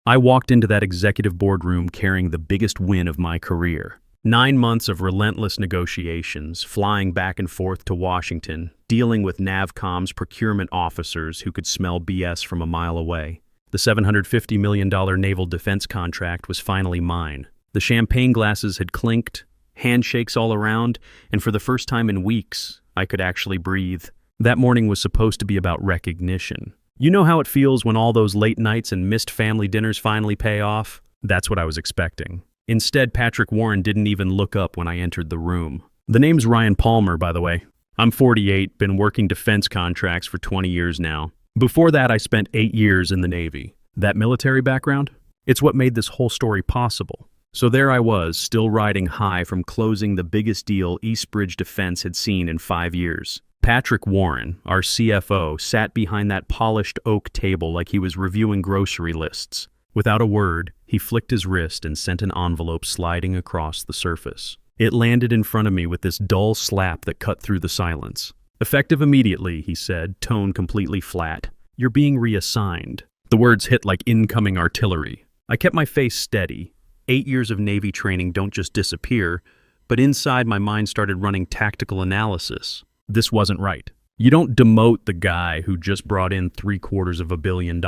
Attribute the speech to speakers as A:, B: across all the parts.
A: I walked into that executive boardroom carrying the biggest win of my career. 9 months of relentless negotiations, flying back and forth to Washington, dealing with NavCom's procurement officers who could smell BS from a mile away. The $750 million naval defense contract was finally mine. The champagne glasses had clinked, handshakes all around, and for the first time in weeks, I could actually breathe. That morning was supposed to be about recognition. You know how it feels when all those late nights and missed family dinners finally pay off? That's what I was expecting. Instead, Patrick Warren didn't even look up when I entered the room. The name's Ryan Palmer, by the way. I'm 48, been working defense contracts for 20 years now. Before that, I spent 8 years in the Navy. That military background? It's what made this whole story possible. So there I was, still riding high from closing the biggest deal Eastbridge Defense had seen in 5 years. Patrick Warren, our CFO, sat behind that polished oak table like he was reviewing grocery lists. Without a word, he flicked his wrist and sent an envelope sliding across the surface. It landed in front of me with this dull slap that cut through the silence. "Effective immediately," he said, tone completely flat. "You're being reassigned." The words hit like incoming artillery. I kept my face steady. 8 years of Navy training don't just disappear, but inside my mind started running tactical analysis. This wasn't right. You don't demote the guy who just brought in $750 million.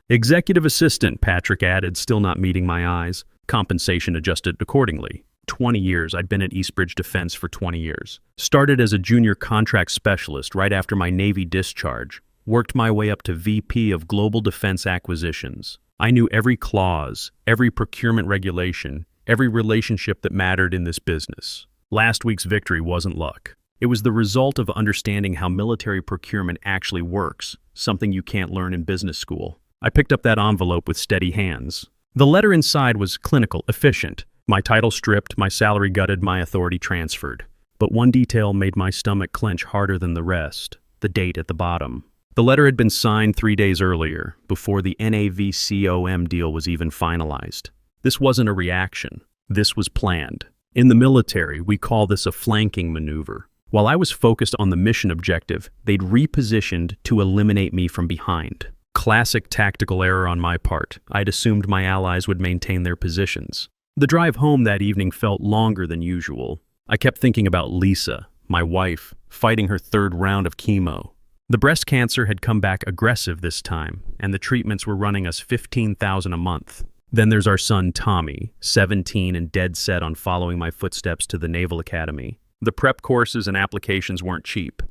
A: "Executive assistant," Patrick added, still not meeting my eyes. Compensation adjusted accordingly. 20 years. I'd been at Eastbridge Defense for 20 years. Started as a junior contract specialist right after my Navy discharge. Worked my way up to VP of Global Defense Acquisitions. I knew every clause, every procurement regulation, every relationship that mattered in this business. Last week's victory wasn't luck. It was the result of understanding how military procurement actually works, something you can't learn in business school. I picked up that envelope with steady hands. The letter inside was clinical, efficient. My title stripped, my salary gutted, my authority transferred. But one detail made my stomach clench harder than the rest: the date at the bottom. The letter had been signed 3 days earlier, before the NAVCOM deal was even finalized. This wasn't a reaction. This was planned. In the military, we call this a flanking maneuver. While I was focused on the mission objective, they'd repositioned to eliminate me from behind. Classic tactical error on my part. I'd assumed my allies would maintain their positions. The drive home that evening felt longer than usual. I kept thinking about Lisa, my wife, fighting her 3rd round of chemo. The breast cancer had come back aggressive this time, and the treatments were running us $15,000 a month. Then there's our son Tommy, 17 and dead set on following my footsteps to the Naval Academy. The prep courses and applications weren't cheap,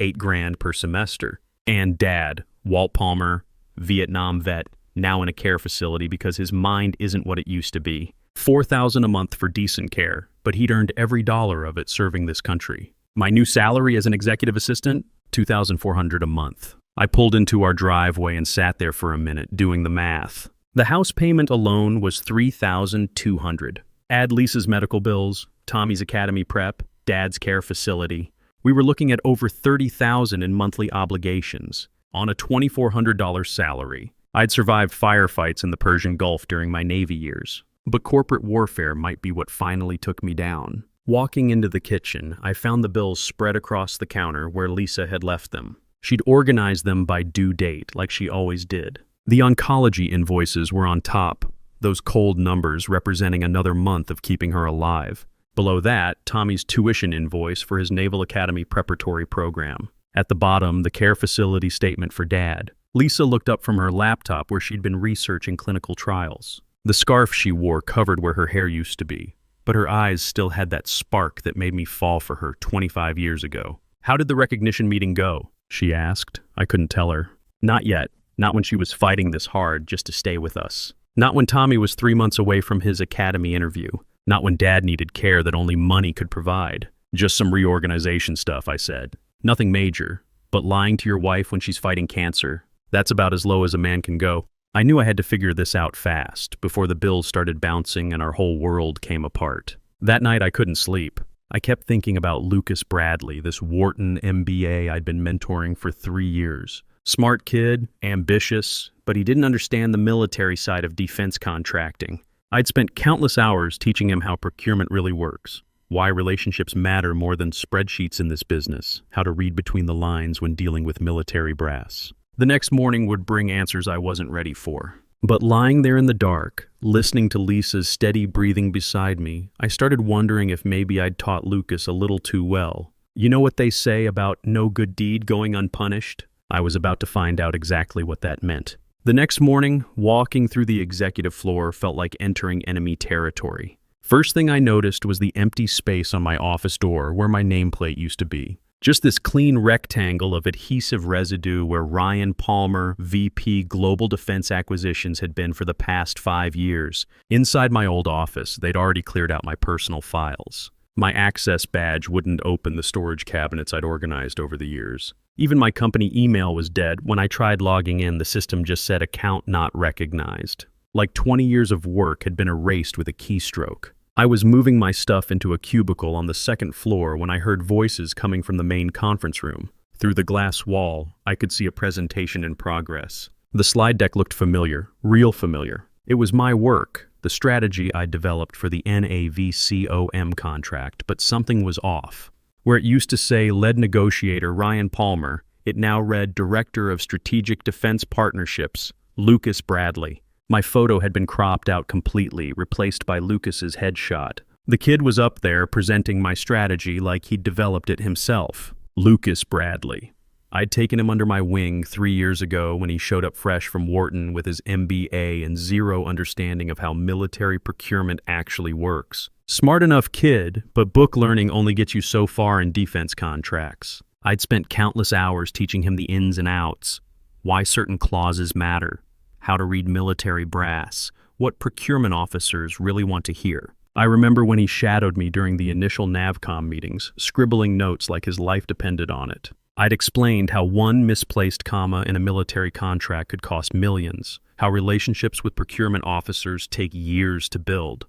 A: $8,000 per semester. And Dad, Walt Palmer, Vietnam vet, now in a care facility because his mind isn't what it used to be. $4,000 a month for decent care, but he'd earned every dollar of it serving this country. My new salary as an executive assistant? $2,400 a month. I pulled into our driveway and sat there for a minute, doing the math. The house payment alone was $3,200. Add Lisa's medical bills, Tommy's academy prep, Dad's care facility. We were looking at over $30,000 in monthly obligations on a $2,400 salary. I'd survived firefights in the Persian Gulf during my Navy years, but corporate warfare might be what finally took me down. Walking into the kitchen, I found the bills spread across the counter where Lisa had left them. She'd organized them by due date, like she always did. The oncology invoices were on top, those cold numbers representing another month of keeping her alive. Below that, Tommy's tuition invoice for his Naval Academy preparatory program. At the bottom, the care facility statement for Dad. Lisa looked up from her laptop where she'd been researching clinical trials. The scarf she wore covered where her hair used to be, but her eyes still had that spark that made me fall for her 25 years ago. "How did the recognition meeting go?" she asked. I couldn't tell her. Not yet. Not when she was fighting this hard just to stay with us. Not when Tommy was 3 months away from his academy interview. Not when Dad needed care that only money could provide. "Just some reorganization stuff," I said. "Nothing major. But lying to your wife when she's fighting cancer, that's about as low as a man can go." I knew I had to figure this out fast, before the bills started bouncing and our whole world came apart. That night I couldn't sleep. I kept thinking about Lucas Bradley, this Wharton MBA I'd been mentoring for 3 years. Smart kid, ambitious, but he didn't understand the military side of defense contracting. I'd spent countless hours teaching him how procurement really works, why relationships matter more than spreadsheets in this business, how to read between the lines when dealing with military brass. The next morning would bring answers I wasn't ready for. But lying there in the dark, listening to Lisa's steady breathing beside me, I started wondering if maybe I'd taught Lucas a little too well. You know what they say about no good deed going unpunished? I was about to find out exactly what that meant. The next morning, walking through the executive floor felt like entering enemy territory. First thing I noticed was the empty space on my office door where my nameplate used to be. Just this clean rectangle of adhesive residue where Ryan Palmer, VP Global Defense Acquisitions, had been for the past 5 years. Inside my old office, they'd already cleared out my personal files. My access badge wouldn't open the storage cabinets I'd organized over the years. Even my company email was dead. When I tried logging in, the system just said account not recognized. Like 20 years of work had been erased with a keystroke. I was moving my stuff into a cubicle on the second floor when I heard voices coming from the main conference room. Through the glass wall, I could see a presentation in progress. The slide deck looked familiar, real familiar. It was my work, the strategy I developed for the NAVCOM contract, but something was off. Where it used to say lead negotiator Ryan Palmer, it now read Director of Strategic Defense Partnerships, Lucas Bradley. My photo had been cropped out completely, replaced by Lucas's headshot. The kid was up there presenting my strategy like he'd developed it himself. Lucas Bradley. I'd taken him under my wing 3 years ago when he showed up fresh from Wharton with his MBA and zero understanding of how military procurement actually works. Smart enough kid, but book learning only gets you so far in defense contracts. I'd spent countless hours teaching him the ins and outs, why certain clauses matter, how to read military brass, what procurement officers really want to hear. I remember when he shadowed me during the initial NavCom meetings, scribbling notes like his life depended on it. I'd explained how one misplaced comma in a military contract could cost millions, how relationships with procurement officers take years to build,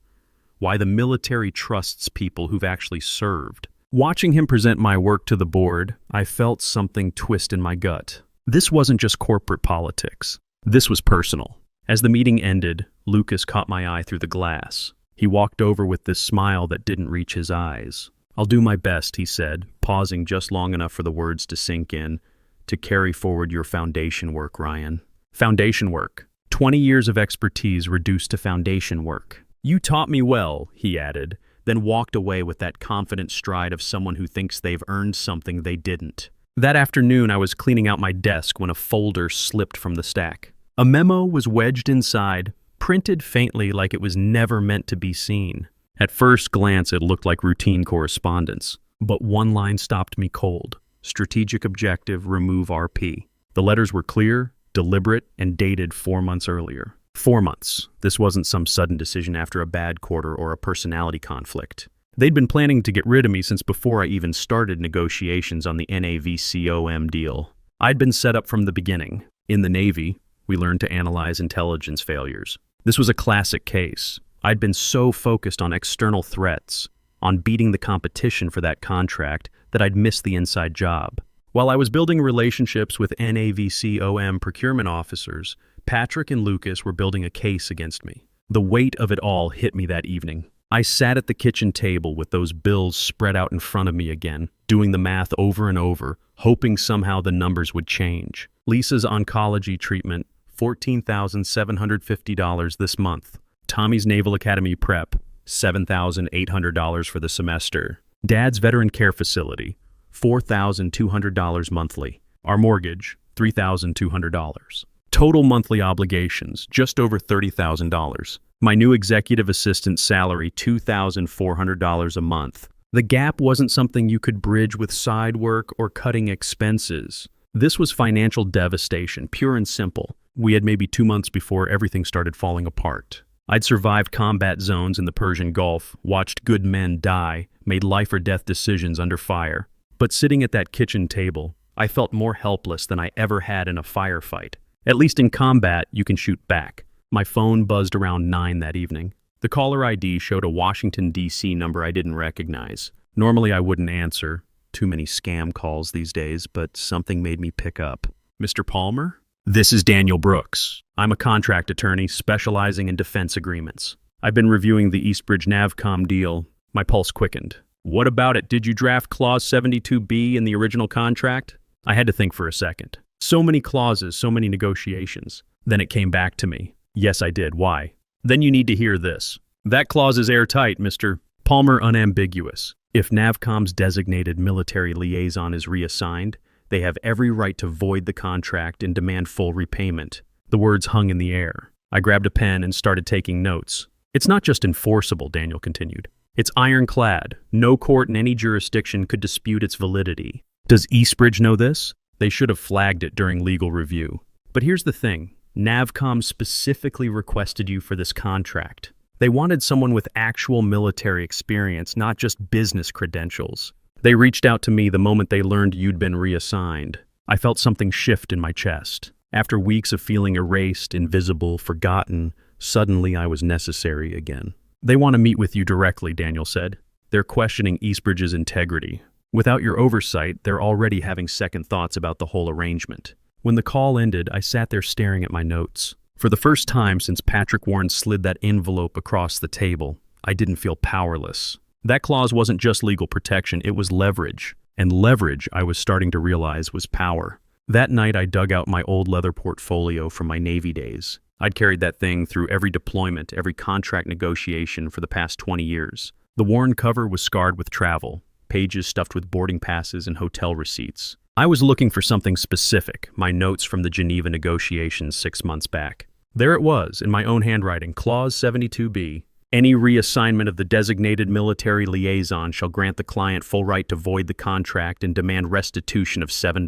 A: why the military trusts people who've actually served. Watching him present my work to the board, I felt something twist in my gut. This wasn't just corporate politics. This was personal. As the meeting ended, Lucas caught my eye through the glass. He walked over with this smile that didn't reach his eyes. "I'll do my best," he said, pausing just long enough for the words to sink in, "to carry forward your foundation work, Ryan." Foundation work. 20 years of expertise reduced to foundation work. "You taught me well," he added, then walked away with that confident stride of someone who thinks they've earned something they didn't. That afternoon, I was cleaning out my desk when a folder slipped from the stack. A memo was wedged inside, printed faintly like it was never meant to be seen. At first glance, it looked like routine correspondence, but one line stopped me cold. Strategic objective, remove RP. The letters were clear, deliberate, and dated 4 months earlier. 4 months. This wasn't some sudden decision after a bad quarter or a personality conflict. They'd been planning to get rid of me since before I even started negotiations on the NAVCOM deal. I'd been set up from the beginning. In the Navy, we learned to analyze intelligence failures. This was a classic case. I'd been so focused on external threats, on beating the competition for that contract, that I'd missed the inside job. While I was building relationships with NAVCOM procurement officers, Patrick and Lucas were building a case against me. The weight of it all hit me that evening. I sat at the kitchen table with those bills spread out in front of me again, doing the math over and over, hoping somehow the numbers would change. Lisa's oncology treatment, $14,750 this month. Tommy's Naval Academy prep, $7,800 for the semester. Dad's veteran care facility, $4,200 monthly. Our mortgage, $3,200. Total monthly obligations, just over $30,000. My new executive assistant's salary, $2,400 a month. The gap wasn't something you could bridge with side work or cutting expenses. This was financial devastation, pure and simple. We had maybe 2 months before everything started falling apart. I'd survived combat zones in the Persian Gulf, watched good men die, made life or death decisions under fire. But sitting at that kitchen table, I felt more helpless than I ever had in a firefight. At least in combat, you can shoot back. My phone buzzed around 9 that evening. The caller ID showed a Washington, D.C. number I didn't recognize. Normally I wouldn't answer. Too many scam calls these days, but something made me pick up. "Mr. Palmer? This is Daniel Brooks. I'm a contract attorney specializing in defense agreements. I've been reviewing the Eastbridge NavCom deal. My pulse quickened. What about it? Did you draft Clause 72B in the original contract?" I had to think for a second. So many clauses, so many negotiations. Then it came back to me. Yes, I did. Why? Then you need to hear this. That clause is airtight, Mr. Palmer, unambiguous. If Navcom's designated military liaison is reassigned, they have every right to void the contract and demand full repayment. The words hung in the air. I grabbed a pen and started taking notes. It's not just enforceable, Daniel continued. It's ironclad. No court in any jurisdiction could dispute its validity. Does Eastbridge know this? They should have flagged it during legal review. But here's the thing. Navcom specifically requested you for this contract. They wanted someone with actual military experience, not just business credentials. They reached out to me the moment they learned you'd been reassigned. I felt something shift in my chest. After weeks of feeling erased, invisible, forgotten, suddenly I was necessary again. They want to meet with you directly, Daniel said. They're questioning Eastbridge's integrity. Without your oversight, they're already having second thoughts about the whole arrangement. When the call ended, I sat there staring at my notes. For the first time since Patrick Warren slid that envelope across the table, I didn't feel powerless. That clause wasn't just legal protection, it was leverage. And leverage, I was starting to realize, was power. That night, I dug out my old leather portfolio from my Navy days. I'd carried that thing through every deployment, every contract negotiation for the past 20 years. The worn cover was scarred with travel, pages stuffed with boarding passes and hotel receipts. I was looking for something specific, my notes from the Geneva negotiations 6 months back. There it was, in my own handwriting, Clause 72B. Any reassignment of the designated military liaison shall grant the client full right to void the contract and demand restitution of $7.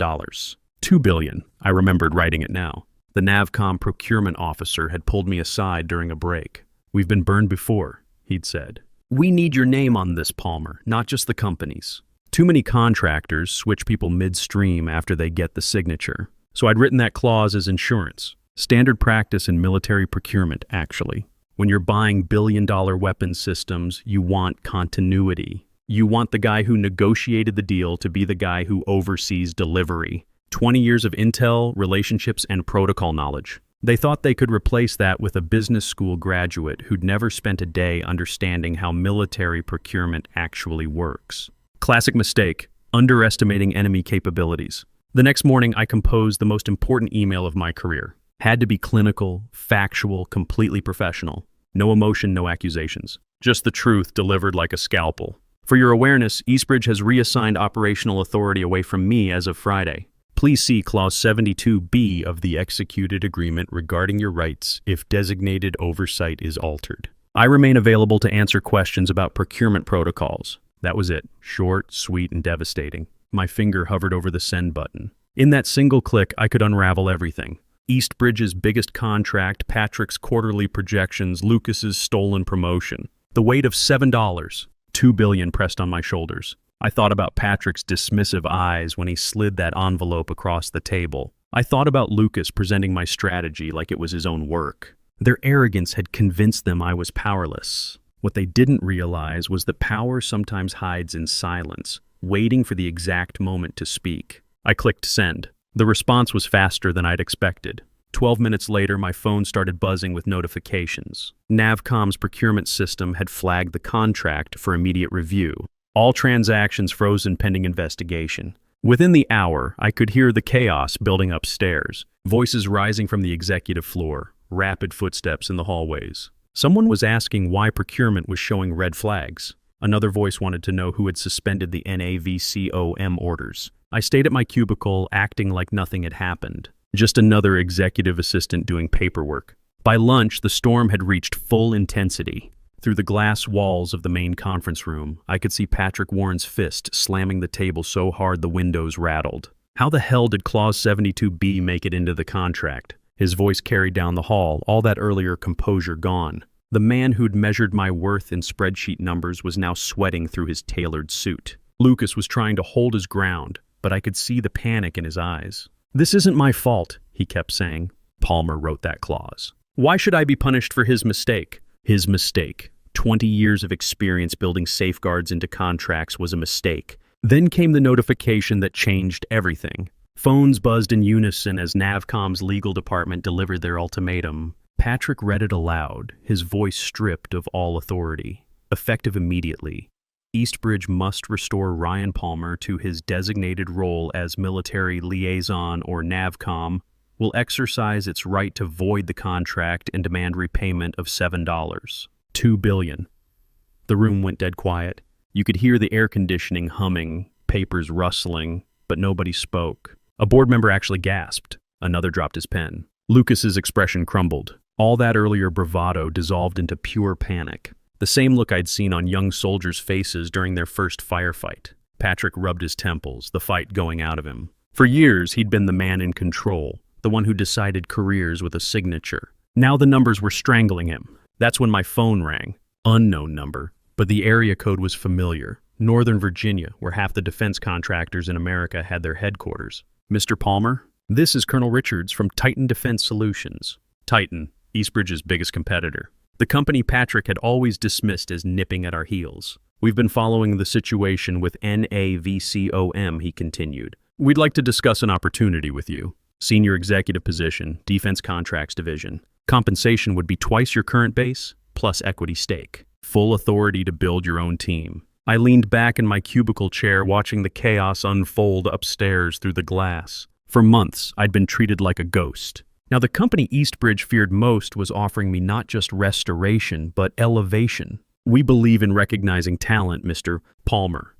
A: $2 billion. I remembered writing it now. The Navcom procurement officer had pulled me aside during a break. We've been burned before, he'd said. We need your name on this, Palmer, not just the company's. Too many contractors switch people midstream after they get the signature. So I'd written that clause as insurance. Standard practice in military procurement, actually. When you're buying billion-dollar weapons systems, you want continuity. You want the guy who negotiated the deal to be the guy who oversees delivery. 20 years of intel, relationships, and protocol knowledge. They thought they could replace that with a business school graduate who'd never spent a day understanding how military procurement actually works. Classic mistake, underestimating enemy capabilities. The next morning, I composed the most important email of my career. Had to be clinical, factual, completely professional. No emotion, no accusations. Just the truth delivered like a scalpel. For your awareness, Eastbridge has reassigned operational authority away from me as of Friday. Please see Clause 72B of the executed agreement regarding your rights if designated oversight is altered. I remain available to answer questions about procurement protocols. That was it. Short, sweet, and devastating. My finger hovered over the send button. In that single click, I could unravel everything. Eastbridge's biggest contract, Patrick's quarterly projections, Lucas's stolen promotion. The weight of $7, $2 billion pressed on my shoulders. I thought about Patrick's dismissive eyes when he slid that envelope across the table. I thought about Lucas presenting my strategy like it was his own work. Their arrogance had convinced them I was powerless. What they didn't realize was that power sometimes hides in silence, waiting for the exact moment to speak. I clicked send. The response was faster than I'd expected. 12 minutes later, my phone started buzzing with notifications. Navcom's procurement system had flagged the contract for immediate review. All transactions frozen pending investigation. Within the hour, I could hear the chaos building upstairs, voices rising from the executive floor, rapid footsteps in the hallways. Someone was asking why procurement was showing red flags. Another voice wanted to know who had suspended the NAVCOM orders. I stayed at my cubicle, acting like nothing had happened. Just another executive assistant doing paperwork. By lunch, the storm had reached full intensity. Through the glass walls of the main conference room, I could see Patrick Warren's fist slamming the table so hard the windows rattled. How the hell did Clause 72B make it into the contract? His voice carried down the hall, all that earlier composure gone. The man who'd measured my worth in spreadsheet numbers was now sweating through his tailored suit. Lucas was trying to hold his ground, but I could see the panic in his eyes. This isn't my fault, he kept saying. Palmer wrote that clause. Why should I be punished for his mistake? His mistake. 20 years of experience building safeguards into contracts was a mistake. Then came the notification that changed everything. Phones buzzed in unison as Navcom's legal department delivered their ultimatum. Patrick read it aloud, his voice stripped of all authority. Effective immediately. Eastbridge must restore Ryan Palmer to his designated role as military liaison or Navcom. will exercise its right to void the contract and demand repayment of $7. $2 billion. The room went dead quiet. You could hear the air conditioning humming, papers rustling, but nobody spoke. A board member actually gasped. Another dropped his pen. Lucas's expression crumbled. All that earlier bravado dissolved into pure panic. The same look I'd seen on young soldiers' faces during their first firefight. Patrick rubbed his temples, the fight going out of him. For years, he'd been the man in control, the one who decided careers with a signature. Now the numbers were strangling him. That's when my phone rang. Unknown number, but the area code was familiar. Northern Virginia, where half the defense contractors in America had their headquarters. Mr. Palmer, this is Colonel Richards from Titan Defense Solutions. Titan, Eastbridge's biggest competitor. The company Patrick had always dismissed as nipping at our heels. We've been following the situation with NAVCOM, he continued. We'd like to discuss an opportunity with you. Senior executive position, Defense Contracts Division. Compensation would be twice your current base, plus equity stake. Full authority to build your own team. I leaned back in my cubicle chair watching the chaos unfold upstairs through the glass. For months, I'd been treated like a ghost. Now, the company Eastbridge feared most was offering me not just restoration, but elevation. We believe in recognizing talent, Mr. Palmer.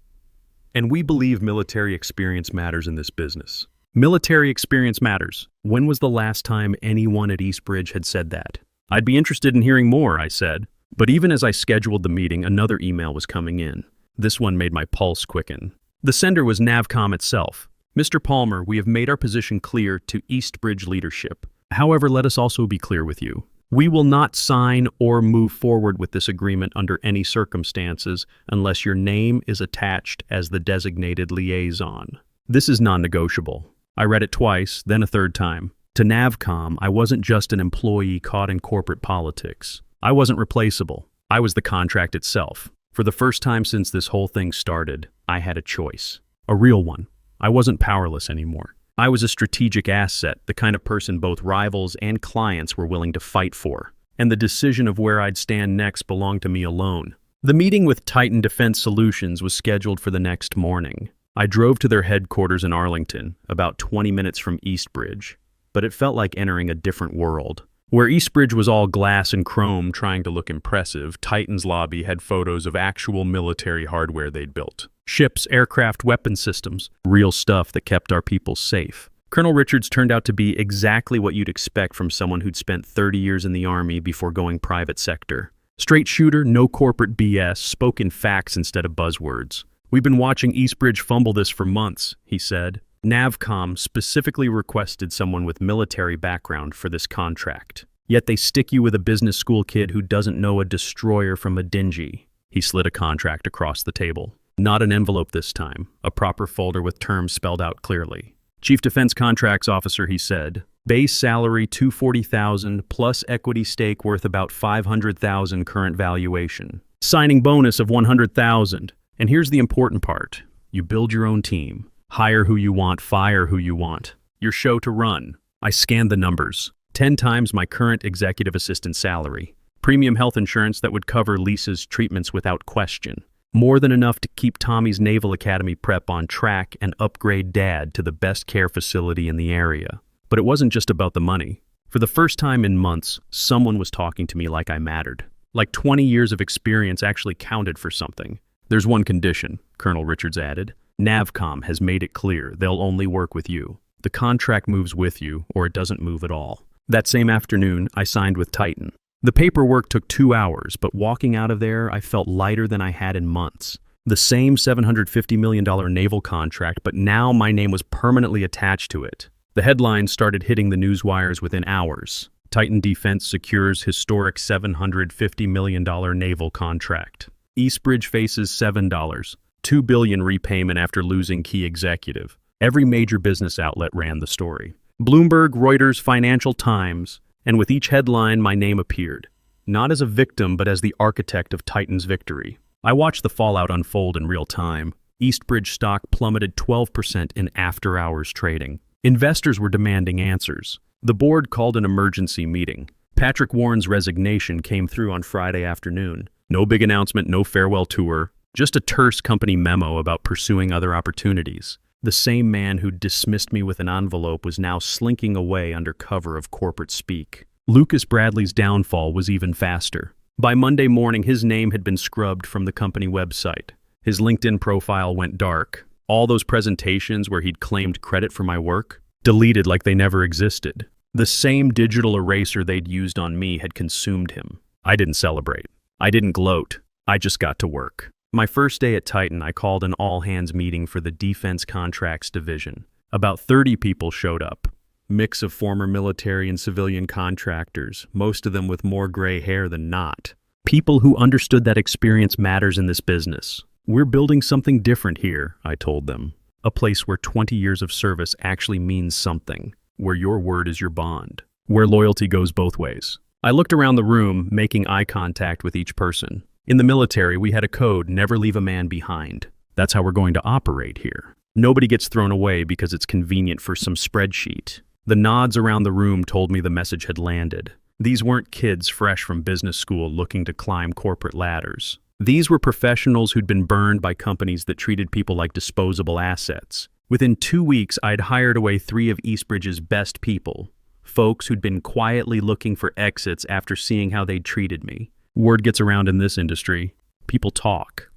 A: And we believe military experience matters in this business. Military experience matters. When was the last time anyone at Eastbridge had said that? I'd be interested in hearing more, I said. But even as I scheduled the meeting, another email was coming in. This one made my pulse quicken. The sender was NAVCOM itself. Mr. Palmer, we have made our position clear to Eastbridge leadership. However, let us also be clear with you. We will not sign or move forward with this agreement under any circumstances unless your name is attached as the designated liaison. This is non-negotiable. I read it twice, then a third time. To NAVCOM, I wasn't just an employee caught in corporate politics. I wasn't replaceable. I was the contract itself. For the first time since this whole thing started, I had a choice. A real one. I wasn't powerless anymore. I was a strategic asset, the kind of person both rivals and clients were willing to fight for. And the decision of where I'd stand next belonged to me alone. The meeting with Titan Defense Solutions was scheduled for the next morning. I drove to their headquarters in Arlington, about 20 minutes from Eastbridge, but it felt like entering a different world. Where Eastbridge was all glass and chrome trying to look impressive, Titan's lobby had photos of actual military hardware they'd built. Ships, aircraft, weapon systems, real stuff that kept our people safe. Colonel Richards turned out to be exactly what you'd expect from someone who'd spent 30 years in the Army before going private sector. Straight shooter, no corporate BS, spoke in facts instead of buzzwords. We've been watching Eastbridge fumble this for months, he said. NAVCOM specifically requested someone with military background for this contract. Yet they stick you with a business school kid who doesn't know a destroyer from a dingy. He slid a contract across the table. Not an envelope this time, a proper folder with terms spelled out clearly. Chief Defense Contracts Officer, he said. Base salary $240,000 plus equity stake worth about $500,000 current valuation. Signing bonus of $100,000. And here's the important part. You build your own team. Hire who you want, fire who you want. Your show to run. I scanned the numbers. 10 times my current executive assistant salary. Premium health insurance that would cover Lisa's treatments without question. More than enough to keep Tommy's Naval Academy prep on track and upgrade Dad to the best care facility in the area. But it wasn't just about the money. For the first time in months, someone was talking to me like I mattered. Like 20 years of experience actually counted for something. There's one condition, Colonel Richards added. NAVCOM has made it clear they'll only work with you. The contract moves with you, or it doesn't move at all. That same afternoon, I signed with Titan. The paperwork took 2 hours, but walking out of there, I felt lighter than I had in months. The same $750 million naval contract, but now my name was permanently attached to it. The headlines started hitting the news wires within hours. Titan Defense secures historic $750 million naval contract. Eastbridge faces $2 billion repayment after losing key executive. Every major business outlet ran the story. Bloomberg, Reuters, Financial Times, and with each headline my name appeared. Not as a victim, but as the architect of Titan's victory. I watched the fallout unfold in real time. Eastbridge stock plummeted 12% in after-hours trading. Investors were demanding answers. The board called an emergency meeting. Patrick Warren's resignation came through on Friday afternoon. No big announcement, no farewell tour. Just a terse company memo about pursuing other opportunities. The same man who'd dismissed me with an envelope was now slinking away under cover of corporate speak. Lucas Bradley's downfall was even faster. By Monday morning, his name had been scrubbed from the company website. His LinkedIn profile went dark. All those presentations where he'd claimed credit for my work, deleted like they never existed. The same digital eraser they'd used on me had consumed him. I didn't celebrate. I didn't gloat. I just got to work. My first day at Titan, I called an all-hands meeting for the Defense Contracts Division. About 30 people showed up. Mix of former military and civilian contractors, most of them with more gray hair than not. People who understood that experience matters in this business. We're building something different here, I told them. A place where 20 years of service actually means something. Where your word is your bond. Where loyalty goes both ways. I looked around the room, making eye contact with each person. In the military, we had a code, never leave a man behind. That's how we're going to operate here. Nobody gets thrown away because it's convenient for some spreadsheet. The nods around the room told me the message had landed. These weren't kids fresh from business school looking to climb corporate ladders. These were professionals who'd been burned by companies that treated people like disposable assets. Within 2 weeks, I'd hired away 3 of Eastbridge's best people. Folks who'd been quietly looking for exits after seeing how they'd treated me. Word gets around in this industry. People talk.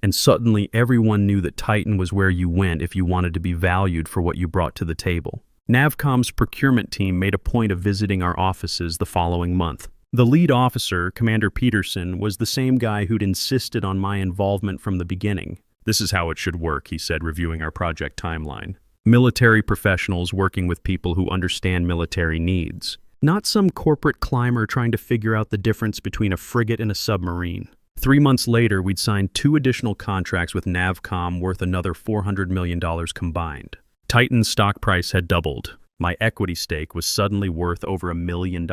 A: And suddenly everyone knew that Titan was where you went if you wanted to be valued for what you brought to the table. Navcom's procurement team made a point of visiting our offices the following month. The lead officer, Commander Peterson, was the same guy who'd insisted on my involvement from the beginning. This is how it should work, he said, reviewing our project timeline. Military professionals working with people who understand military needs. Not some corporate climber trying to figure out the difference between a frigate and a submarine. 3 months later, we'd signed 2 additional contracts with Navcom worth another $400 million combined. Titan's stock price had doubled. My equity stake was suddenly worth over $1 million.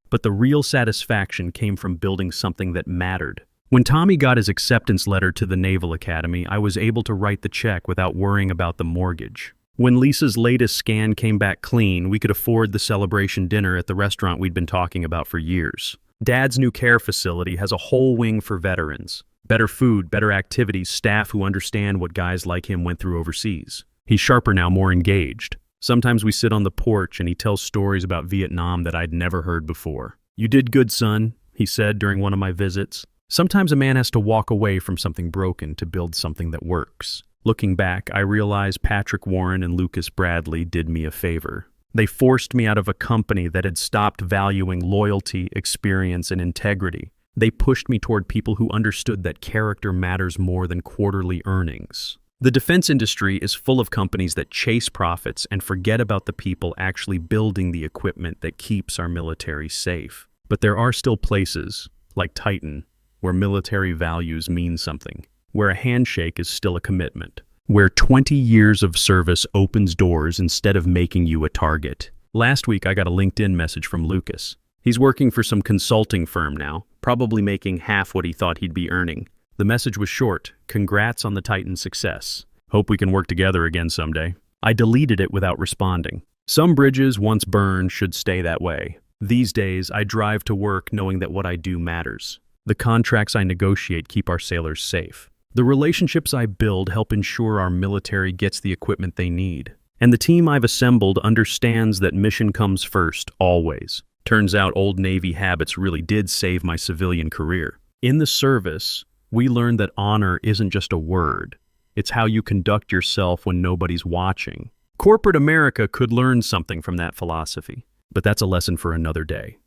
A: But the real satisfaction came from building something that mattered. When Tommy got his acceptance letter to the Naval Academy, I was able to write the check without worrying about the mortgage. When Lisa's latest scan came back clean, we could afford the celebration dinner at the restaurant we'd been talking about for years. Dad's new care facility has a whole wing for veterans. Better food, better activities, staff who understand what guys like him went through overseas. He's sharper now, more engaged. Sometimes we sit on the porch and he tells stories about Vietnam that I'd never heard before. "You did good, son," he said during one of my visits. Sometimes a man has to walk away from something broken to build something that works. Looking back, I realize Patrick Warren and Lucas Bradley did me a favor. They forced me out of a company that had stopped valuing loyalty, experience, and integrity. They pushed me toward people who understood that character matters more than quarterly earnings. The defense industry is full of companies that chase profits and forget about the people actually building the equipment that keeps our military safe. But there are still places, like Titan, where military values mean something, where a handshake is still a commitment, where 20 years of service opens doors instead of making you a target. Last week, I got a LinkedIn message from Lucas. He's working for some consulting firm now, probably making half what he thought he'd be earning. The message was short: "Congrats on the Titan success. Hope we can work together again someday." I deleted it without responding. Some bridges once burned should stay that way. These days, I drive to work knowing that what I do matters. The contracts I negotiate keep our sailors safe. The relationships I build help ensure our military gets the equipment they need. And the team I've assembled understands that mission comes first, always. Turns out old Navy habits really did save my civilian career. In the service, we learned that honor isn't just a word. It's how you conduct yourself when nobody's watching. Corporate America could learn something from that philosophy, but that's a lesson for another day.